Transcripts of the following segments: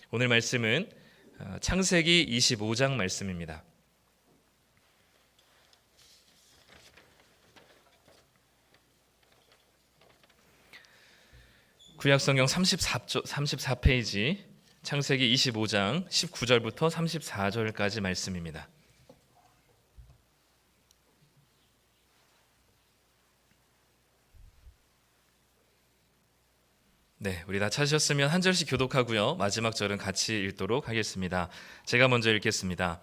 오늘 말씀은 창세기 25장 말씀입니다. 구약성경 34페이지 창세기 25장 19절부터 34절까지 말씀입니다. 네, 우리 다 찾으셨으면 한 절씩 교독하고요. 마지막 절은 같이 읽도록 하겠습니다. 제가 먼저 읽겠습니다.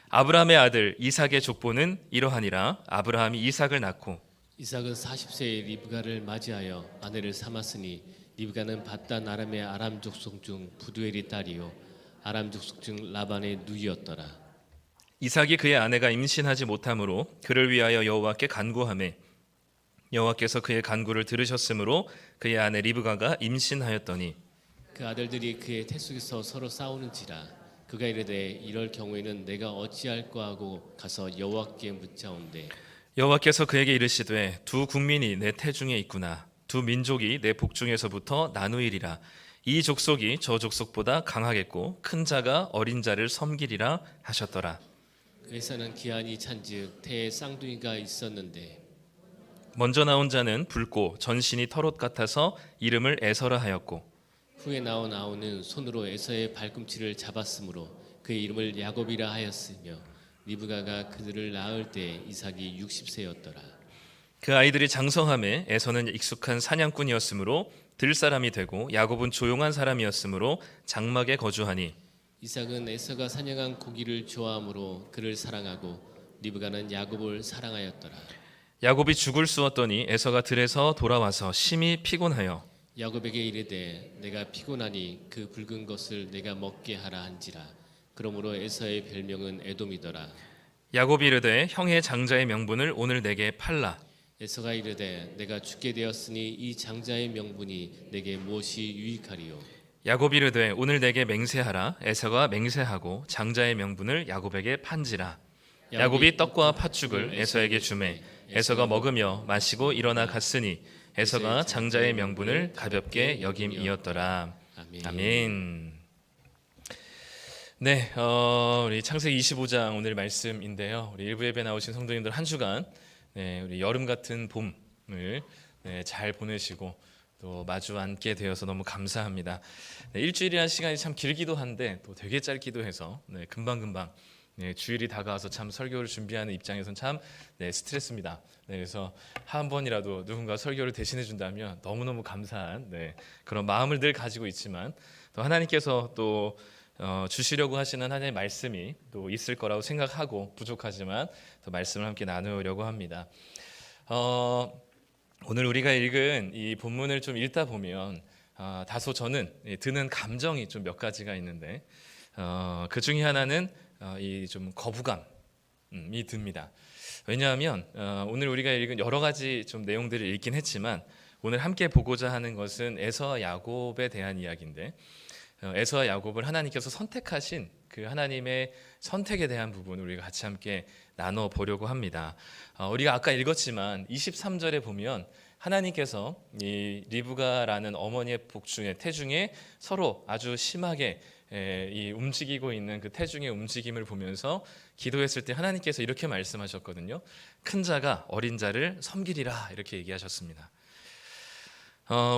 아브라함의 아들 이삭의 족보는 이러하니라. 아브라함이 이삭을 낳고 이삭은 40세에 리브가를 맞이하여 아내를 삼았으니 리브가는 밧단 아람의 아람 족속 중 부두엘의 딸이요 아람 족속 중 라반의 누이였더라. 이삭이 그의 아내가 임신하지 못하므로 그를 위하여 여호와께 간구하매 여호와께서 그의 간구를 들으셨으므로 그의 아내 리브가가 임신하였더니 그 아들들이 그의 태 속에서 서로 싸우는지라. 그가 이르되 이럴 경우에는 내가 어찌할까 하고 가서 여호와께 묻자온대. 여호와께서 그에게 이르시되 두 국민이 내 태중에 있구나. 두 민족이 내 복중에서부터 나누이리라. 이 족속이 저 족속보다 강하겠고 큰 자가 어린 자를 섬기리라 하셨더라. 그에서는 기한이 찬즉 태에 쌍둥이가 있었는데 먼저 나온 자는 붉고 전신이 털옷 같아서 이름을 에서라 하였고 후에 나온 아우는 손으로 에서의 발꿈치를 잡았으므로 그의 이름을 야곱이라 하였으며 리브가가 그들을 낳을 때 이삭이 60세였더라. 그 아이들이 장성함에 에서는 익숙한 사냥꾼이었으므로 들사람이 되고 야곱은 조용한 사람이었으므로 장막에 거주하니 이삭은 에서가 사냥한 고기를 좋아하므로 그를 사랑하고 리브가는 야곱을 사랑하였더라. 야곱이 죽을 쑤었더니 에서가 들에서 돌아와서 심히 피곤하여 야곱에게 이르되 내가 피곤하니 그 붉은 것을 내가 먹게 하라 한지라. 그러므로 에서의 별명은 에돔이더라. 야곱이 이르되 형의 장자의 명분을 오늘 내게 팔라. 에서가 이르되 내가 죽게 되었으니 이 장자의 명분이 내게 무엇이 유익하리요. 야곱이 이르되 오늘 내게 맹세하라. 에서가 맹세하고 장자의 명분을 야곱에게 판지라. 야곱이 떡과 팥죽을 에서에게 주매 에서가 먹으며 마시고 일어나 갔으니 에서가 장자의 명분을 가볍게 여김이었더라. 아멘. 네, 우리 창세기 25장 오늘 말씀인데요. 우리 일부 예배 나오신 성도님들 한 주간 우리 여름 같은 봄을 잘 보내시고 또 마주 앉게 되어서 너무 감사합니다. 일주일이라는 시간이 참 길기도 한데 또 되게 짧기도 해서 금방금방 주일이 다가와서 참 설교를 준비하는 입장에서는 참 스트레스입니다. 그래서 한 번이라도 누군가 설교를 대신해 준다면 너무너무 감사한 그런 마음을 늘 가지고 있지만 또 하나님께서 또 주시려고 하시는 하나님의 말씀이 또 있을 거라고 생각하고 부족하지만 또 말씀을 함께 나누려고 합니다. 오늘 우리가 읽은 이 본문을 좀 읽다 보면 다소 저는 드는 감정이 좀 몇 가지가 있는데 그 중에 하나는 이 좀 거부감이 듭니다. 왜냐하면 오늘 우리가 읽은 여러 가지 좀 내용들을 읽긴 했지만 오늘 함께 보고자 하는 것은 에서와 야곱에 대한 이야기인데 에서와 야곱을 하나님께서 선택하신 그 하나님의 선택에 대한 부분을 우리가 같이 함께 나눠 보려고 합니다. 우리가 아까 읽었지만 23절에 보면 하나님께서 이 리브가라는 어머니의 복중에 태중에 서로 아주 심하게 이 움직이고 있는 그 태중의 움직임을 보면서 기도했을 때 하나님께서 이렇게 말씀하셨거든요. 큰 자가 어린 자를 섬기리라 이렇게 얘기하셨습니다.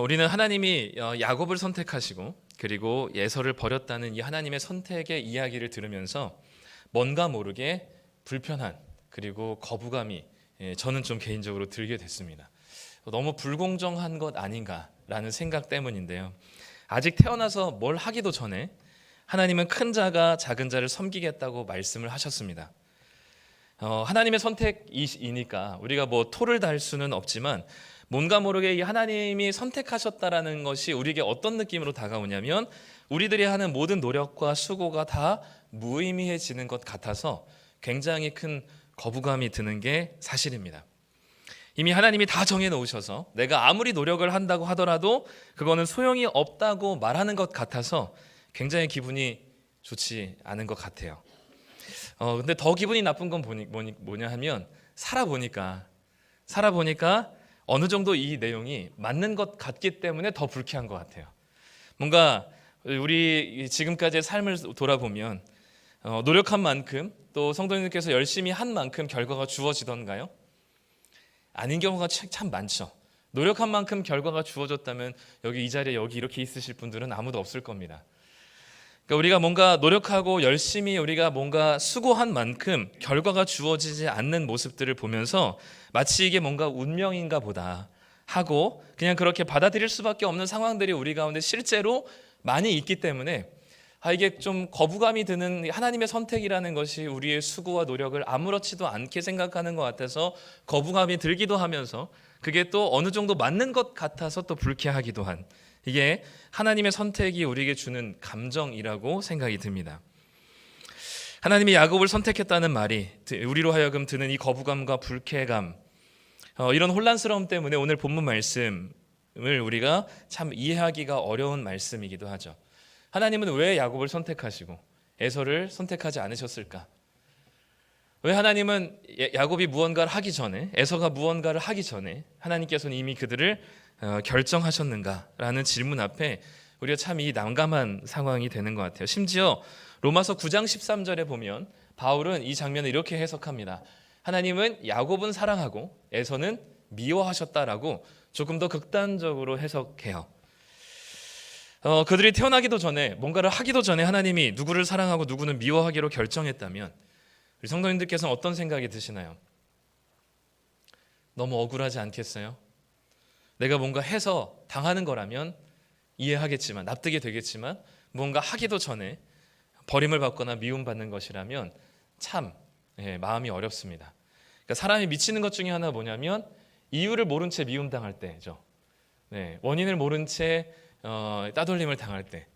우리는 하나님이 야곱을 선택하시고 그리고 에서를 버렸다는 이 하나님의 선택의 이야기를 들으면서 뭔가 모르게 불편한 그리고 거부감이 저는 좀 개인적으로 들게 됐습니다. 너무 불공정한 것 아닌가라는 생각 때문인데요. 아직 태어나서 뭘 하기도 전에 하나님은 큰 자가 작은 자를 섬기겠다고 말씀을 하셨습니다. 하나님의 선택이니까 우리가 뭐 토를 달 수는 없지만 뭔가 모르게 이 하나님이 선택하셨다라는 것이 우리에게 어떤 느낌으로 다가오냐면 우리들이 하는 모든 노력과 수고가 다 무의미해지는 것 같아서 굉장히 큰 거부감이 드는 게 사실입니다. 이미 하나님이 다 정해놓으셔서 내가 아무리 노력을 한다고 하더라도 그거는 소용이 없다고 말하는 것 같아서 굉장히 기분이 좋지 않은 것 같아요. 근데 더 기분이 나쁜 건 뭐냐 하면 살아보니까 어느 정도 이 내용이 맞는 것 같기 때문에 더 불쾌한 것 같아요. 뭔가 우리 지금까지의 삶을 돌아보면 노력한 만큼 또 성도님들께서 열심히 한 만큼 결과가 주어지던가요? 아닌 경우가 참 많죠. 노력한 만큼 결과가 주어졌다면 여기 이 자리에 여기 이렇게 있으실 분들은 아무도 없을 겁니다. 그러니까 우리가 뭔가 노력하고 열심히 우리가 뭔가 수고한 만큼 결과가 주어지지 않는 모습들을 보면서 마치 이게 뭔가 운명인가 보다 하고 그냥 그렇게 받아들일 수밖에 없는 상황들이 우리 가운데 실제로 많이 있기 때문에 이게 좀 거부감이 드는 하나님의 선택이라는 것이 우리의 수고와 노력을 아무렇지도 않게 생각하는 것 같아서 거부감이 들기도 하면서 그게 또 어느 정도 맞는 것 같아서 또 불쾌하기도 한 이게 하나님의 선택이 우리에게 주는 감정이라고 생각이 듭니다. 하나님이 야곱을 선택했다는 말이 우리로 하여금 드는 이 거부감과 불쾌감 이런 혼란스러움 때문에 오늘 본문 말씀을 우리가 참 이해하기가 어려운 말씀이기도 하죠. 하나님은 왜 야곱을 선택하시고 에서를 선택하지 않으셨을까? 왜 하나님은 야곱이 무언가를 하기 전에 에서가 무언가를 하기 전에 하나님께서는 이미 그들을 결정하셨는가라는 질문 앞에 우리가 참 이 난감한 상황이 되는 것 같아요. 심지어 로마서 9장 13절에 보면 바울은 이 장면을 이렇게 해석합니다. 하나님은 야곱은 사랑하고 에서는 미워하셨다라고 조금 더 극단적으로 해석해요. 그들이 태어나기도 전에 뭔가를 하기도 전에 하나님이 누구를 사랑하고 누구는 미워하기로 결정했다면 우리 성도님들께서는 어떤 생각이 드시나요? 너무 억울하지 않겠어요? 내가 뭔가 해서 당하는 거라면 이해하겠지만 납득이 되겠지만 뭔가 하기도 전에 버림을 받거나 미움받는 것이라면 참 마음이 어렵습니다. 그러니까 사람이 미치는 것 중에 하나 뭐냐면 이유를 모른 채 미움당할 때죠. 원인을 모른 채 따돌림을 당할 때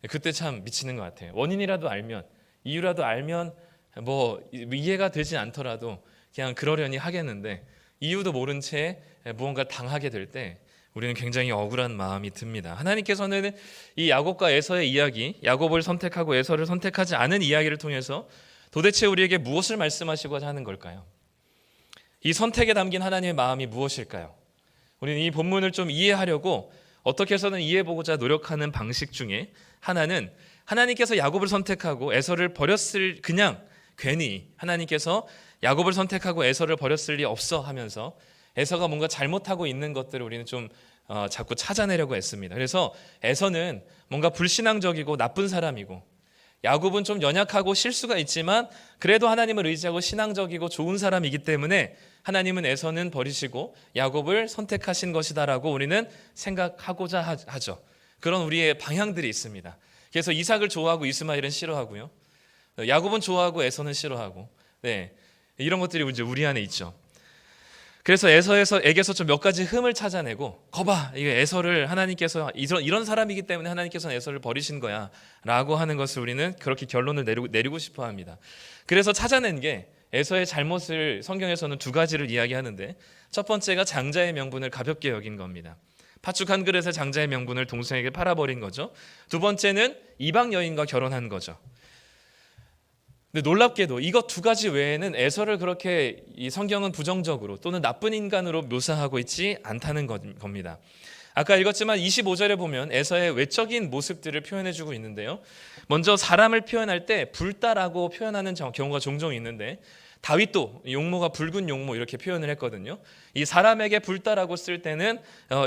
그때 참 미치는 것 같아요. 원인이라도 알면 이유라도 알면 뭐 이해가 되지 않더라도 그냥 그러려니 하겠는데 이유도 모른 채 무언가 당하게 될 때 우리는 굉장히 억울한 마음이 듭니다. 하나님께서는 이 야곱과 에서의 이야기, 야곱을 선택하고 에서를 선택하지 않은 이야기를 통해서 도대체 우리에게 무엇을 말씀하시고자 하는 걸까요? 이 선택에 담긴 하나님의 마음이 무엇일까요? 우리는 이 본문을 좀 이해하려고 어떻게 해서는 이해해보고자 노력하는 방식 중에 하나는 하나님께서 야곱을 선택하고 에서를 버렸을 그냥 괜히 하나님께서 야곱을 선택하고 에서를 버렸을 리 없어 하면서 에서가 뭔가 잘못하고 있는 것들을 우리는 좀 자꾸 찾아내려고 했습니다. 그래서 에서는 뭔가 불신앙적이고 나쁜 사람이고 야곱은 좀 연약하고 실수가 있지만 그래도 하나님을 의지하고 신앙적이고 좋은 사람이기 때문에 하나님은 에서는 버리시고 야곱을 선택하신 것이다라고 우리는 생각하고자 하죠. 그런 우리의 방향들이 있습니다. 그래서 이삭을 좋아하고 이스마엘은 싫어하고요. 야곱은 좋아하고 에서는 싫어하고 이런 것들이 이제 우리 안에 있죠. 그래서 에서에게서 좀 몇 가지 흠을 찾아내고 거봐 이게 에서를 하나님께서 이런 사람이기 때문에 하나님께서는 에서를 버리신 거야 라고 하는 것을 우리는 그렇게 결론을 내리고 싶어 합니다. 그래서 찾아낸 게 에서의 잘못을 성경에서는 두 가지를 이야기하는데 첫 번째가 장자의 명분을 가볍게 여긴 겁니다. 팥죽 한 그릇에 장자의 명분을 동생에게 팔아버린 거죠. 두 번째는 이방 여인과 결혼한 거죠. 근데 놀랍게도 이것 두 가지 외에는 에서를 그렇게 이 성경은 부정적으로 또는 나쁜 인간으로 묘사하고 있지 않다는 겁니다. 아까 읽었지만 25절에 보면 에서의 외적인 모습들을 표현해주고 있는데요. 먼저 사람을 표현할 때 불다라고 표현하는 경우가 종종 있는데 다윗도 용모가 붉은 용모 이렇게 표현을 했거든요. 이 사람에게 불다라고 쓸 때는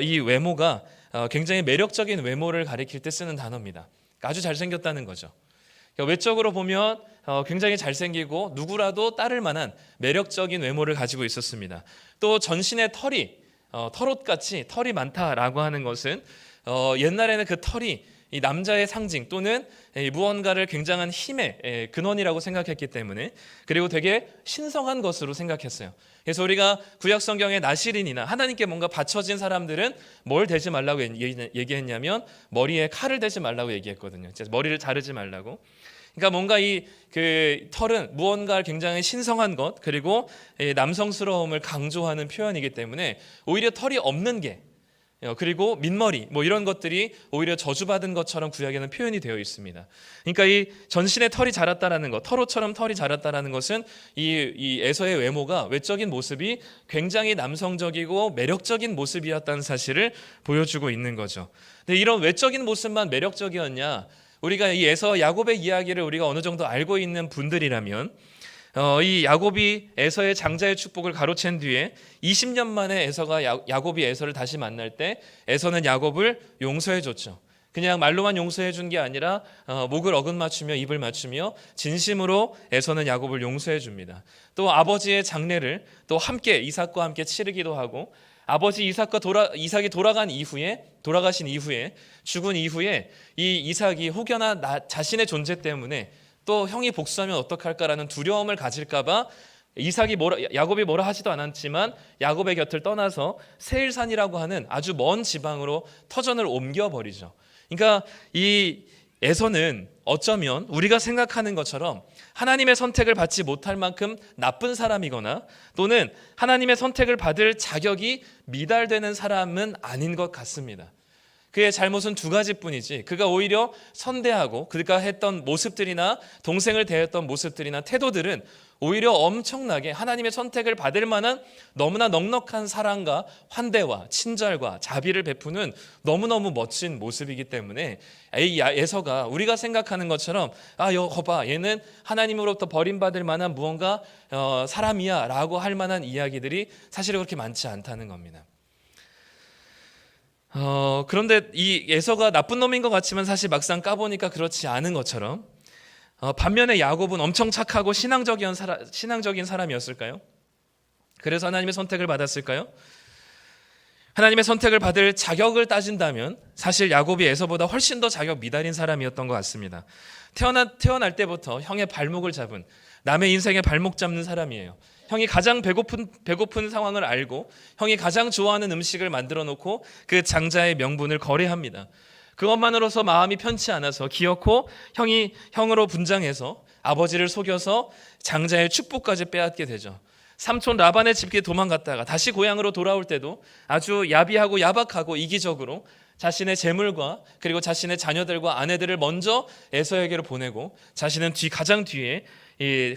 이 외모가 굉장히 매력적인 외모를 가리킬 때 쓰는 단어입니다. 아주 잘생겼다는 거죠. 외적으로 보면 굉장히 잘생기고 누구라도 따를 만한 매력적인 외모를 가지고 있었습니다. 또 전신에 털옷같이 털이 많다라고 하는 것은 옛날에는 그 털이 이 남자의 상징 또는 무언가를 굉장한 힘의 근원이라고 생각했기 때문에 그리고 되게 신성한 것으로 생각했어요. 그래서 우리가 구약 성경의 나시린이나 하나님께 뭔가 바쳐진 사람들은 뭘 대지 말라고 얘기했냐면 머리에 칼을 대지 말라고 얘기했거든요. 머리를 자르지 말라고. 그러니까 뭔가 그 털은 무언가 굉장히 신성한 것 그리고 남성스러움을 강조하는 표현이기 때문에 오히려 털이 없는 게 그리고 민머리 이런 것들이 오히려 저주받은 것처럼 구약에는 표현이 되어 있습니다. 그러니까 이 전신에 털이 자랐다라는 것, 털옷처럼 털이 자랐다라는 것은 이 에서의 외모가 외적인 모습이 굉장히 남성적이고 매력적인 모습이었다는 사실을 보여주고 있는 거죠. 근데 이런 외적인 모습만 매력적이었냐? 우리가 이 에서와 야곱의 이야기를 우리가 어느 정도 알고 있는 분들이라면 이 야곱이 에서의 장자의 축복을 가로챈 뒤에 20년 만에 에서가 야곱이 에서를 다시 만날 때 에서는 야곱을 용서해 줬죠. 그냥 말로만 용서해 준 게 아니라 목을 어긋맞추며 입을 맞추며 진심으로 에서는 야곱을 용서해 줍니다. 또 아버지의 장례를 또 함께 이삭과 함께 치르기도 하고, 아버지 이삭이 돌아가신 이후에 죽은 이후에 이 이삭이 혹여나 자신의 존재 때문에 또 형이 복수하면 어떡할까라는 두려움을 가질까봐 야곱이 뭐라 하지도 않았지만 야곱의 곁을 떠나서 세일산이라고 하는 아주 먼 지방으로 터전을 옮겨버리죠. 그러니까 이 에서는 어쩌면 우리가 생각하는 것처럼 하나님의 선택을 받지 못할 만큼 나쁜 사람이거나 또는 하나님의 선택을 받을 자격이 미달되는 사람은 아닌 것 같습니다. 그의 잘못은 두 가지뿐이지, 그가 오히려 선대하고 그가 했던 모습들이나 동생을 대했던 모습들이나 태도들은 오히려 엄청나게 하나님의 선택을 받을 만한 너무나 넉넉한 사랑과 환대와 친절과 자비를 베푸는 너무너무 멋진 모습이기 때문에 에서가 우리가 생각하는 것처럼 이거 봐, 얘는 하나님으로부터 버림받을 만한 무언가 사람이야 라고 할 만한 이야기들이 사실 그렇게 많지 않다는 겁니다. 그런데 이 에서가 나쁜 놈인 것 같지만 사실 막상 까보니까 그렇지 않은 것처럼 반면에 야곱은 엄청 착하고 신앙적인 사람이었을까요? 그래서 하나님의 선택을 받았을까요? 하나님의 선택을 받을 자격을 따진다면 사실 야곱이 에서보다 훨씬 더 자격 미달인 사람이었던 것 같습니다. 태어날 때부터 형의 발목을 잡은, 남의 인생의 발목 잡는 사람이에요. 형이 가장 배고픈 상황을 알고 형이 가장 좋아하는 음식을 만들어 놓고 그 장자의 명분을 거래합니다. 그것만으로서 마음이 편치 않아서 기어코 형으로 분장해서 아버지를 속여서 장자의 축복까지 빼앗게 되죠. 삼촌 라반의 집에 도망갔다가 다시 고향으로 돌아올 때도 아주 야비하고 야박하고 이기적으로 자신의 재물과 그리고 자신의 자녀들과 아내들을 먼저 에서에게로 보내고 자신은 가장 뒤에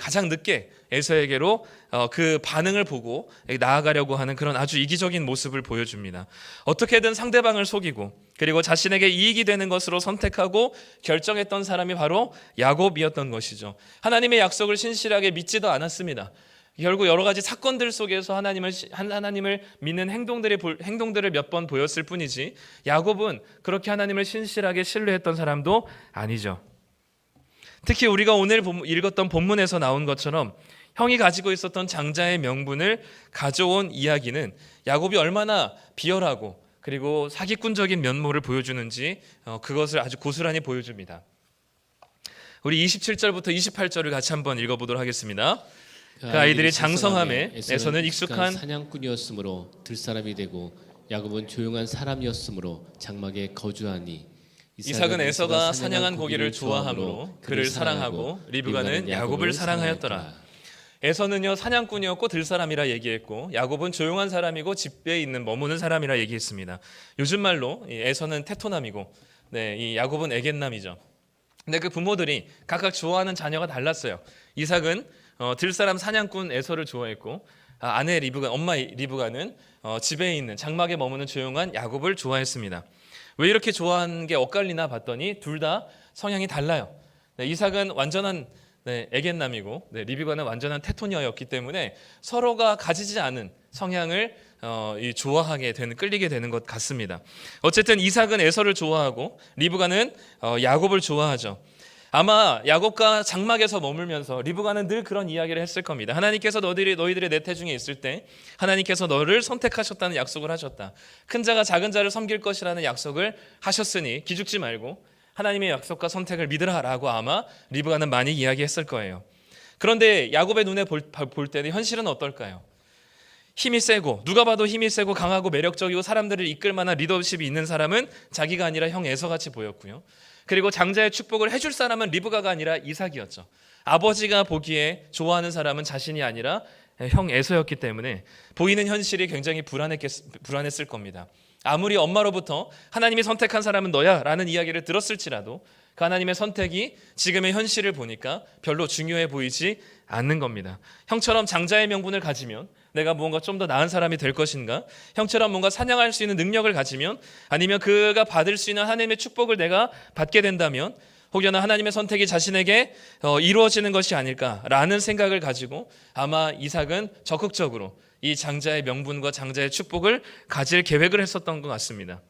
가장 늦게 에서에게로 그 반응을 보고 나아가려고 하는 그런 아주 이기적인 모습을 보여줍니다. 어떻게든 상대방을 속이고 그리고 자신에게 이익이 되는 것으로 선택하고 결정했던 사람이 바로 야곱이었던 것이죠. 하나님의 약속을 신실하게 믿지도 않았습니다. 결국 여러 가지 사건들 속에서 하나님을 믿는 행동들을 몇 번 보였을 뿐이지 야곱은 그렇게 하나님을 신실하게 신뢰했던 사람도 아니죠. 특히 우리가 오늘 읽었던 본문에서 나온 것처럼 형이 가지고 있었던 장자의 명분을 가져온 이야기는 야곱이 얼마나 비열하고 그리고 사기꾼적인 면모를 보여주는지 그것을 아주 고스란히 보여줍니다. 우리 27절부터 28절을 같이 한번 읽어보도록 하겠습니다. 그 아이들이 장성함에 에서는 익숙한 사냥꾼이었으므로 들사람이 되고 야곱은 조용한 사람이었으므로 장막에 거주하니 이삭은 에서가 사냥한 고기를 좋아하므로 그를 사랑하고 리브가는 야곱을 사랑하였더라. 에서는요 사냥꾼이었고 들사람이라 얘기했고 야곱은 조용한 사람이고 집에 있는 머무는 사람이라 얘기했습니다. 요즘 말로 에서는 테토남이고 이 야곱은 에겐남이죠. 근데 그 부모들이 각각 좋아하는 자녀가 달랐어요. 이삭은 들사람 사냥꾼 에서를 좋아했고 아내 엄마 리브가는 집에 있는 장막에 머무는 조용한 야곱을 좋아했습니다. 왜 이렇게 좋아하는 게 엇갈리나 봤더니 둘 다 성향이 달라요. 이삭은 완전한 에겐남이고 리브가는 완전한 테토니아였기 때문에 서로가 가지지 않은 성향을 좋아하게 되는, 끌리게 되는 것 같습니다. 어쨌든 이삭은 에서를 좋아하고 리브가는 야곱을 좋아하죠. 아마 야곱과 장막에서 머물면서 리브가는 늘 그런 이야기를 했을 겁니다. 하나님께서 너희들의 내 태중에 있을 때 하나님께서 너를 선택하셨다는 약속을 하셨다. 큰 자가 작은 자를 섬길 것이라는 약속을 하셨으니 기죽지 말고 하나님의 약속과 선택을 믿으라라고 아마 리브가는 많이 이야기했을 거예요. 그런데 야곱의 눈에 볼 때는 현실은 어떨까요? 힘이 세고 누가 봐도 힘이 세고 강하고 매력적이고 사람들을 이끌 만한 리더십이 있는 사람은 자기가 아니라 형 에서같이 보였고요. 그리고 장자의 축복을 해줄 사람은 리브가가 아니라 이삭이었죠. 아버지가 보기에 좋아하는 사람은 자신이 아니라 형 에서였기 때문에 보이는 현실이 굉장히 불안했을 겁니다. 아무리 엄마로부터 하나님이 선택한 사람은 너야 라는 이야기를 들었을지라도 그 하나님의 선택이 지금의 현실을 보니까 별로 중요해 보이지 않는 겁니다. 형처럼 장자의 명분을 가지면 내가 무언가 좀 더 나은 사람이 될 것인가? 형처럼 뭔가 사냥할 수 있는 능력을 가지면 아니면 그가 받을 수 있는 하나님의 축복을 내가 받게 된다면 혹여나 하나님의 선택이 자신에게 이루어지는 것이 아닐까라는 생각을 가지고 아마 이삭은 적극적으로 이 장자의 명분과 장자의 축복을 가질 계획을 했었던 것 같습니다.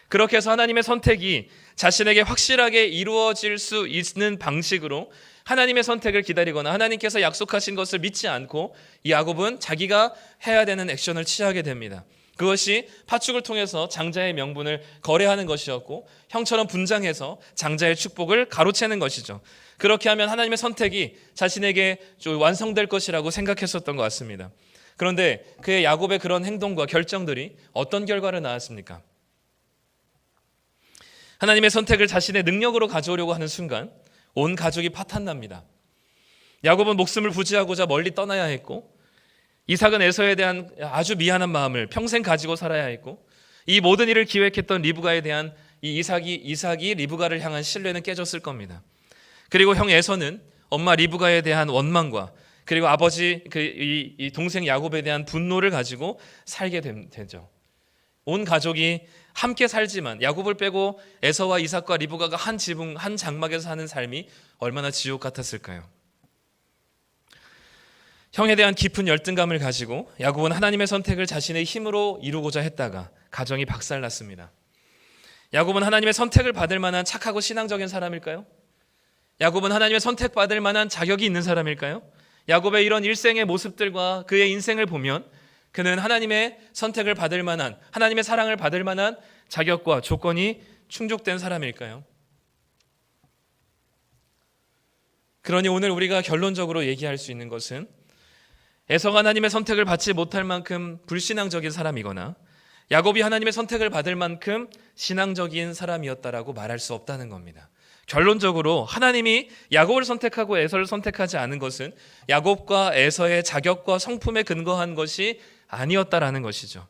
그렇게 해서 하나님의 선택이 자신에게 확실하게 이루어질 수 있는 방식으로 하나님의 선택을 기다리거나 하나님께서 약속하신 것을 믿지 않고 이 야곱은 자기가 해야 되는 액션을 취하게 됩니다. 그것이 파축을 통해서 장자의 명분을 거래하는 것이었고 형처럼 분장해서 장자의 축복을 가로채는 것이죠. 그렇게 하면 하나님의 선택이 자신에게 완성될 것이라고 생각했었던 것 같습니다. 그런데 그의 야곱의 그런 행동과 결정들이 어떤 결과를 낳았습니까? 하나님의 선택을 자신의 능력으로 가져오려고 하는 순간 온 가족이 파탄납니다. 야곱은 목숨을 부지하고자 멀리 떠나야 했고 이삭은 에서에 대한 아주 미안한 마음을 평생 가지고 살아야 했고 이 모든 일을 기획했던 리브가에 대한 이 이삭이 리브가를 향한 신뢰는 깨졌을 겁니다. 그리고 형 에서는 엄마 리브가에 대한 원망과 그리고 아버지 이 동생 야곱에 대한 분노를 가지고 살게 되죠. 온 가족이 함께 살지만 야곱을 빼고 에서와 이삭과 리브가가 한 지붕 한 장막에서 사는 삶이 얼마나 지옥 같았을까요? 형에 대한 깊은 열등감을 가지고 야곱은 하나님의 선택을 자신의 힘으로 이루고자 했다가 가정이 박살났습니다. 야곱은 하나님의 선택을 받을 만한 착하고 신앙적인 사람일까요? 야곱은 하나님의 선택받을 만한 자격이 있는 사람일까요? 야곱의 이런 일생의 모습들과 그의 인생을 보면 그는 하나님의 선택을 받을 만한 하나님의 사랑을 받을 만한 자격과 조건이 충족된 사람일까요? 그러니 오늘 우리가 결론적으로 얘기할 수 있는 것은 에서가 하나님의 선택을 받지 못할 만큼 불신앙적인 사람이거나 야곱이 하나님의 선택을 받을 만큼 신앙적인 사람이었다라고 말할 수 없다는 겁니다. 결론적으로 하나님이 야곱을 선택하고 에서를 선택하지 않은 것은 야곱과 에서의 자격과 성품에 근거한 것이 아니었다라는 것이죠.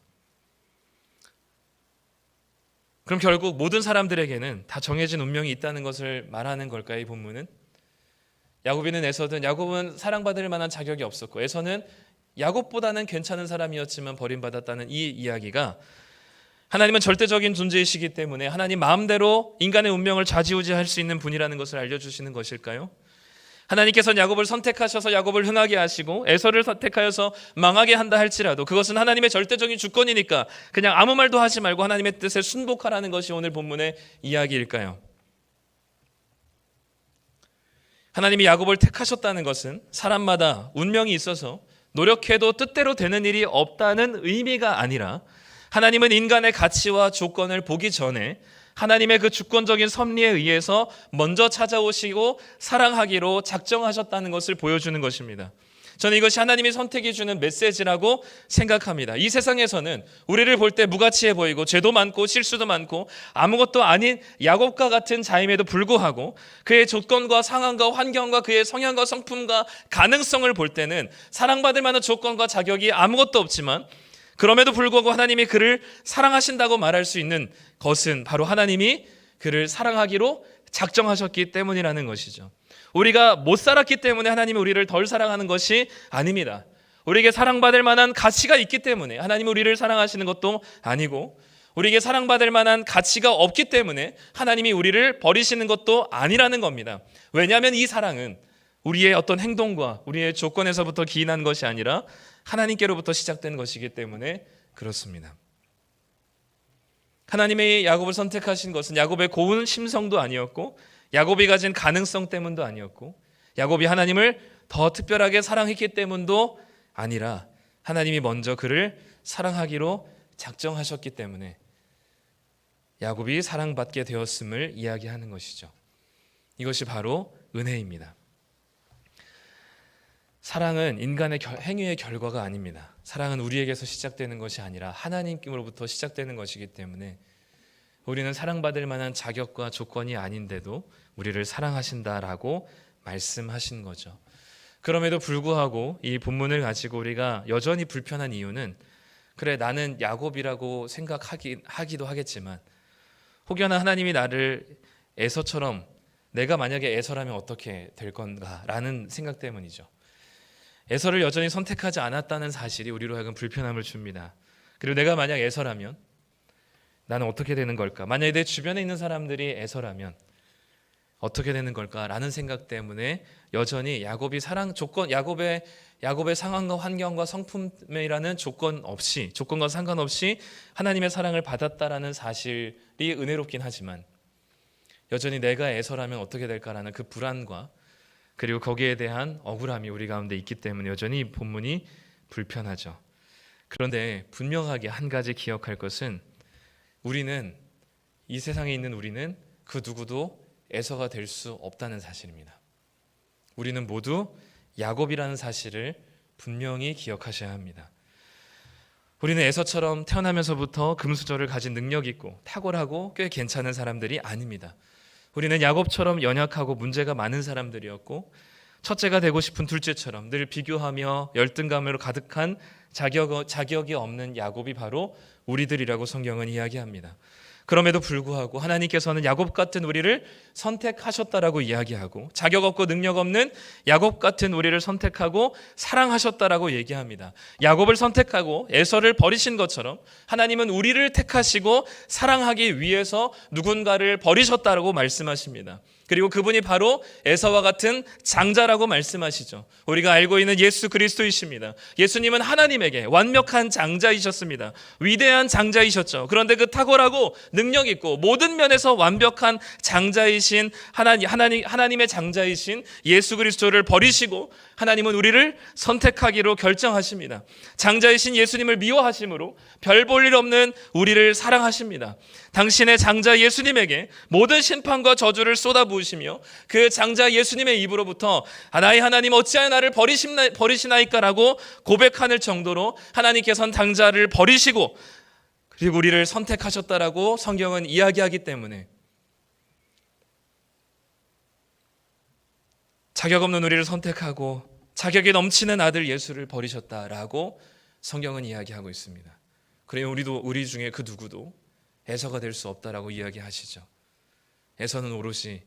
그럼 결국 모든 사람들에게는 다 정해진 운명이 있다는 것을 말하는 걸까요? 이 본문은? 야곱이든 에서든 야곱은 사랑받을 만한 자격이 없었고 에서는 야곱보다는 괜찮은 사람이었지만 버림받았다는 이 이야기가 하나님은 절대적인 존재이시기 때문에 하나님 마음대로 인간의 운명을 좌지우지할 수 있는 분이라는 것을 알려주시는 것일까요? 하나님께서는 야곱을 선택하셔서 야곱을 흥하게 하시고 에서를 선택하여서 망하게 한다 할지라도 그것은 하나님의 절대적인 주권이니까 그냥 아무 말도 하지 말고 하나님의 뜻에 순복하라는 것이 오늘 본문의 이야기일까요? 하나님이 야곱을 택하셨다는 것은 사람마다 운명이 있어서 노력해도 뜻대로 되는 일이 없다는 의미가 아니라 하나님은 인간의 가치와 조건을 보기 전에 하나님의 그 주권적인 섭리에 의해서 먼저 찾아오시고 사랑하기로 작정하셨다는 것을 보여주는 것입니다. 저는 이것이 하나님이 선택해 주는 메시지라고 생각합니다. 이 세상에서는 우리를 볼 때 무가치해 보이고 죄도 많고 실수도 많고 아무것도 아닌 야곱과 같은 자임에도 불구하고 그의 조건과 상황과 환경과 그의 성향과 성품과 가능성을 볼 때는 사랑받을 만한 조건과 자격이 아무것도 없지만 그럼에도 불구하고 하나님이 그를 사랑하신다고 말할 수 있는 것은 바로 하나님이 그를 사랑하기로 작정하셨기 때문이라는 것이죠. 우리가 못 살았기 때문에 하나님이 우리를 덜 사랑하는 것이 아닙니다. 우리에게 사랑받을 만한 가치가 있기 때문에 하나님이 우리를 사랑하시는 것도 아니고 우리에게 사랑받을 만한 가치가 없기 때문에 하나님이 우리를 버리시는 것도 아니라는 겁니다. 왜냐하면 이 사랑은 우리의 어떤 행동과 우리의 조건에서부터 기인한 것이 아니라 하나님께로부터 시작된 것이기 때문에 그렇습니다. 하나님의 야곱을 선택하신 것은 야곱의 고운 심성도 아니었고 야곱이 가진 가능성 때문도 아니었고 야곱이 하나님을 더 특별하게 사랑했기 때문도 아니라 하나님이 먼저 그를 사랑하기로 작정하셨기 때문에 야곱이 사랑받게 되었음을 이야기하는 것이죠. 이것이 바로 은혜입니다. 사랑은 인간의 행위의 결과가 아닙니다. 사랑은 우리에게서 시작되는 것이 아니라 하나님께로부터 시작되는 것이기 때문에 우리는 사랑받을 만한 자격과 조건이 아닌데도 우리를 사랑하신다라고 말씀하신 거죠. 그럼에도 불구하고 이 본문을 가지고 우리가 여전히 불편한 이유는 그래 나는 야곱이라고 생각하기도 하겠지만 혹여나 하나님이 나를 에서처럼 내가 만약에 에서라면 어떻게 될 건가라는 생각 때문이죠. 에서를 여전히 선택하지 않았다는 사실이 우리로 하여금 불편함을 줍니다. 그리고 내가 만약 에서라면 나는 어떻게 되는 걸까? 만약에 내 주변에 있는 사람들이 에서라면 어떻게 되는 걸까라는 생각 때문에 여전히 야곱의 상황과 환경과 성품이라는 조건과 상관없이 하나님의 사랑을 받았다라는 사실이 은혜롭긴 하지만 여전히 내가 에서라면 어떻게 될까라는 그 불안과 그리고 거기에 대한 억울함이 우리 가운데 있기 때문에 여전히 이 본문이 불편하죠. 그런데 분명하게 한 가지 기억할 것은 이 세상에 있는 우리는 그 누구도 에서가 될 수 없다는 사실입니다. 우리는 모두 야곱이라는 사실을 분명히 기억하셔야 합니다. 우리는 에서처럼 태어나면서부터 금수저를 가진 능력 있고 탁월하고 꽤 괜찮은 사람들이 아닙니다. 우리는 야곱처럼 연약하고 문제가 많은 사람들이었고 첫째가 되고 싶은 둘째처럼 늘 비교하며 열등감으로 가득한 자격이 없는 야곱이 바로 우리들이라고 성경은 이야기합니다. 그럼에도 불구하고 하나님께서는 야곱 같은 우리를 선택하셨다라고 이야기하고 자격 없고 능력 없는 야곱 같은 우리를 선택하고 사랑하셨다라고 얘기합니다. 야곱을 선택하고 에서를 버리신 것처럼 하나님은 우리를 택하시고 사랑하기 위해서 누군가를 버리셨다라고 말씀하십니다. 그리고 그분이 바로 에서와 같은 장자라고 말씀하시죠. 우리가 알고 있는 예수 그리스도이십니다. 예수님은 하나님에게 완벽한 장자이셨습니다. 위대한 장자이셨죠. 그런데 그 탁월하고 능력 있고 모든 면에서 완벽한 장자이신 하나님의 장자이신 예수 그리스도를 버리시고 하나님은 우리를 선택하기로 결정하십니다. 장자이신 예수님을 미워하심으로 별 볼 일 없는 우리를 사랑하십니다. 당신의 장자 예수님에게 모든 심판과 저주를 쏟아부으시며 그 장자 예수님의 입으로부터 나의 하나님 어찌하여 나를 버리시나이까라고 고백하는 정도로 하나님께서는 장자를 버리시고 그리고 우리를 선택하셨다라고 성경은 이야기하기 때문에 자격 없는 우리를 선택하고 자격이 넘치는 아들 예수를 버리셨다라고 성경은 이야기하고 있습니다. 그래요, 우리 중에 그 누구도 에서가 될 수 없다라고 이야기하시죠. 에서는 오롯이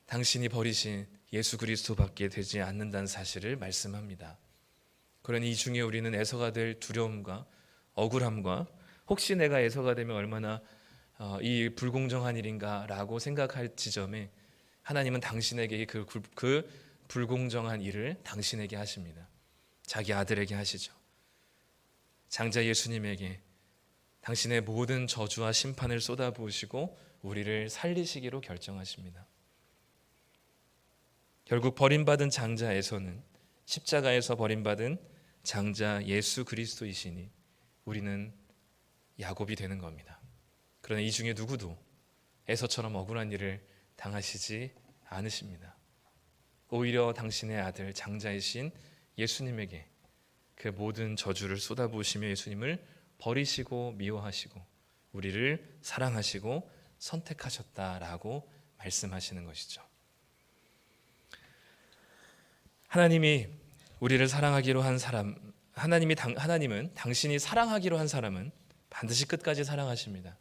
당신이 버리신 예수 그리스도밖에 되지 않는다는 사실을 말씀합니다. 그러니 이 중에 우리는 에서가 될 두려움과 억울함과 혹시 내가 에서가 되면 얼마나 이 불공정한 일인가라고 생각할 지점에 하나님은 당신에게 그 불공정한 일을 당신에게 하십니다. 자기 아들에게 하시죠. 장자 예수님에게 당신의 모든 저주와 심판을 쏟아부으시고 우리를 살리시기로 결정하십니다. 결국 버림받은 장자 에서는 십자가에서 버림받은 장자 예수 그리스도이시니 우리는 야곱이 되는 겁니다. 그러나 이 중에 누구도 에서처럼 억울한 일을 당하시지 않으십니다. 오히려 당신의 아들 장자이신 예수님에게 그 모든 저주를 쏟아부으시며 예수님을 버리시고 미워하시고 우리를 사랑하시고 선택하셨다라고 말씀하시는 것이죠. 하나님이 우리를 사랑하기로 한 사람, 하나님은 당신이 사랑하기로 한 사람은 반드시 끝까지 사랑하십니다.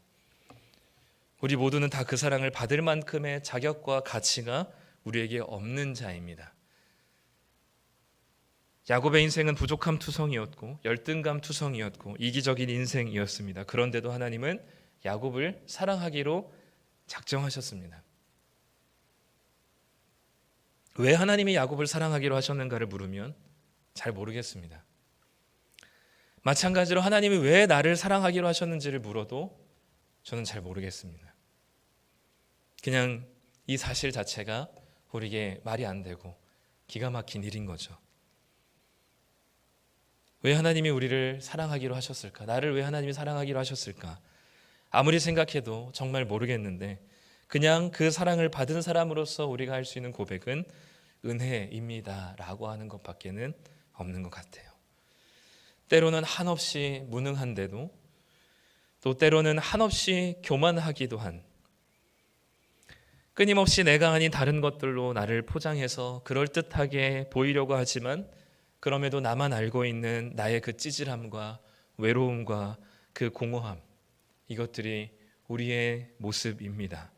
우리 모두는 다 그 사랑을 받을 만큼의 자격과 가치가 우리에게 없는 자입니다. 야곱의 인생은 부족함 투성이었고 열등감 투성이었고 이기적인 인생이었습니다. 그런데도 하나님은 야곱을 사랑하기로 작정하셨습니다. 왜 하나님이 야곱을 사랑하기로 하셨는가를 물으면 잘 모르겠습니다. 마찬가지로 하나님이 왜 나를 사랑하기로 하셨는지를 물어도 저는 잘 모르겠습니다. 그냥 이 사실 자체가 우리에게 말이 안 되고 기가 막힌 일인 거죠. 왜 하나님이 우리를 사랑하기로 하셨을까? 나를 왜 하나님이 사랑하기로 하셨을까? 아무리 생각해도 정말 모르겠는데 그냥 그 사랑을 받은 사람으로서 우리가 할 수 있는 고백은 은혜입니다 라고 하는 것밖에는 없는 것 같아요. 때로는 한없이 무능한데도 또 때로는 한없이 교만하기도 한 끊임없이 내가 아닌 다른 것들로 나를 포장해서 그럴듯하게 보이려고 하지만 그럼에도 나만 알고 있는 나의 그 찌질함과 외로움과 그 공허함 이것들이 우리의 모습입니다.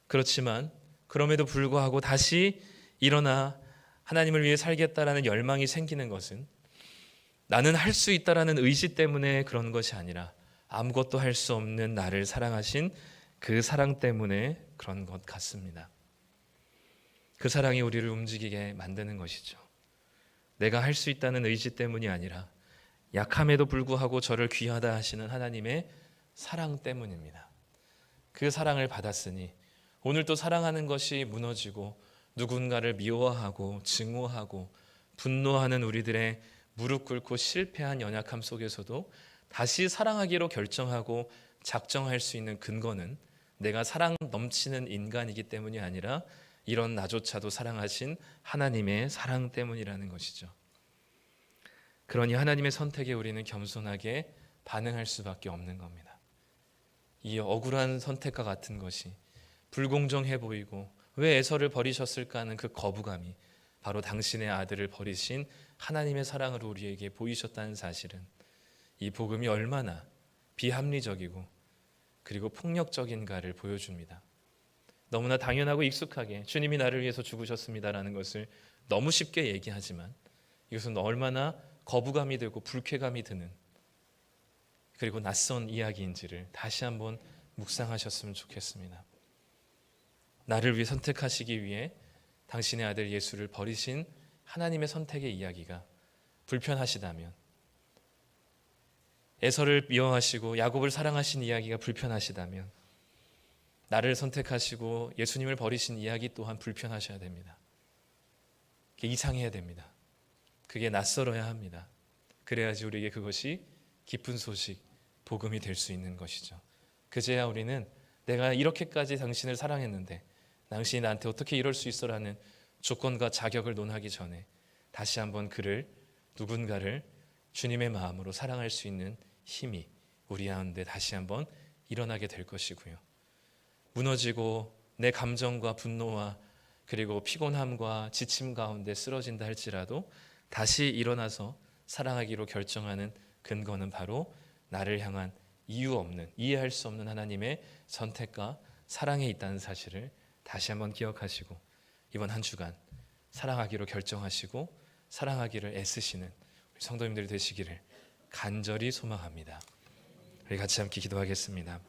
그렇지만 그럼에도 불구하고 다시 일어나 하나님을 위해 살겠다라는 열망이 생기는 것은 나는 할 수 있다라는 의지 때문에 그런 것이 아니라 아무것도 할 수 없는 나를 사랑하신 그 사랑 때문에 그런 것 같습니다. 그 사랑이 우리를 움직이게 만드는 것이죠. 내가 할 수 있다는 의지 때문이 아니라 약함에도 불구하고 저를 귀하다 하시는 하나님의 사랑 때문입니다. 그 사랑을 받았으니 오늘 또 사랑하는 것이 무너지고 누군가를 미워하고 증오하고 분노하는 우리들의 무릎 꿇고 실패한 연약함 속에서도 다시 사랑하기로 결정하고 작정할 수 있는 근거는 내가 사랑 넘치는 인간이기 때문이 아니라 이런 나조차도 사랑하신 하나님의 사랑 때문이라는 것이죠. 그러니 하나님의 선택에 우리는 겸손하게 반응할 수밖에 없는 겁니다. 이 억울한 선택과 같은 것이 불공정해 보이고 왜 에서를 버리셨을까 하는 그 거부감이 바로 당신의 아들을 버리신 하나님의 사랑으로 우리에게 보이셨다는 사실은 이 복음이 얼마나 비합리적이고 그리고 폭력적인가를 보여줍니다. 너무나 당연하고 익숙하게 주님이 나를 위해서 죽으셨습니다라는 것을 너무 쉽게 얘기하지만 이것은 얼마나 거부감이 되고 불쾌감이 드는 그리고 낯선 이야기인지를 다시 한번 묵상하셨으면 좋겠습니다. 나를 위해 선택하시기 위해 당신의 아들 예수를 버리신 하나님의 선택의 이야기가 불편하시다면, 에서를 미워하시고 야곱을 사랑하신 이야기가 불편하시다면 나를 선택하시고 예수님을 버리신 이야기 또한 불편하셔야 됩니다. 그게 이상해야 됩니다. 그게 낯설어야 합니다. 그래야지 우리에게 그것이 기쁜 소식, 복음이 될 수 있는 것이죠. 그제야 우리는 내가 이렇게까지 당신을 사랑했는데 당신이 나한테 어떻게 이럴 수 있어라는 조건과 자격을 논하기 전에 다시 한번 누군가를 주님의 마음으로 사랑할 수 있는 힘이 우리 가운데 다시 한번 일어나게 될 것이고요. 무너지고 내 감정과 분노와 그리고 피곤함과 지침 가운데 쓰러진다 할지라도 다시 일어나서 사랑하기로 결정하는 근거는 바로 나를 향한 이유 없는, 이해할 수 없는 하나님의 선택과 사랑에 있다는 사실을 다시 한번 기억하시고 이번 한 주간 사랑하기로 결정하시고 사랑하기를 애쓰시는 우리 성도님들이 되시기를 간절히 소망합니다. 우리 같이 함께 기도하겠습니다.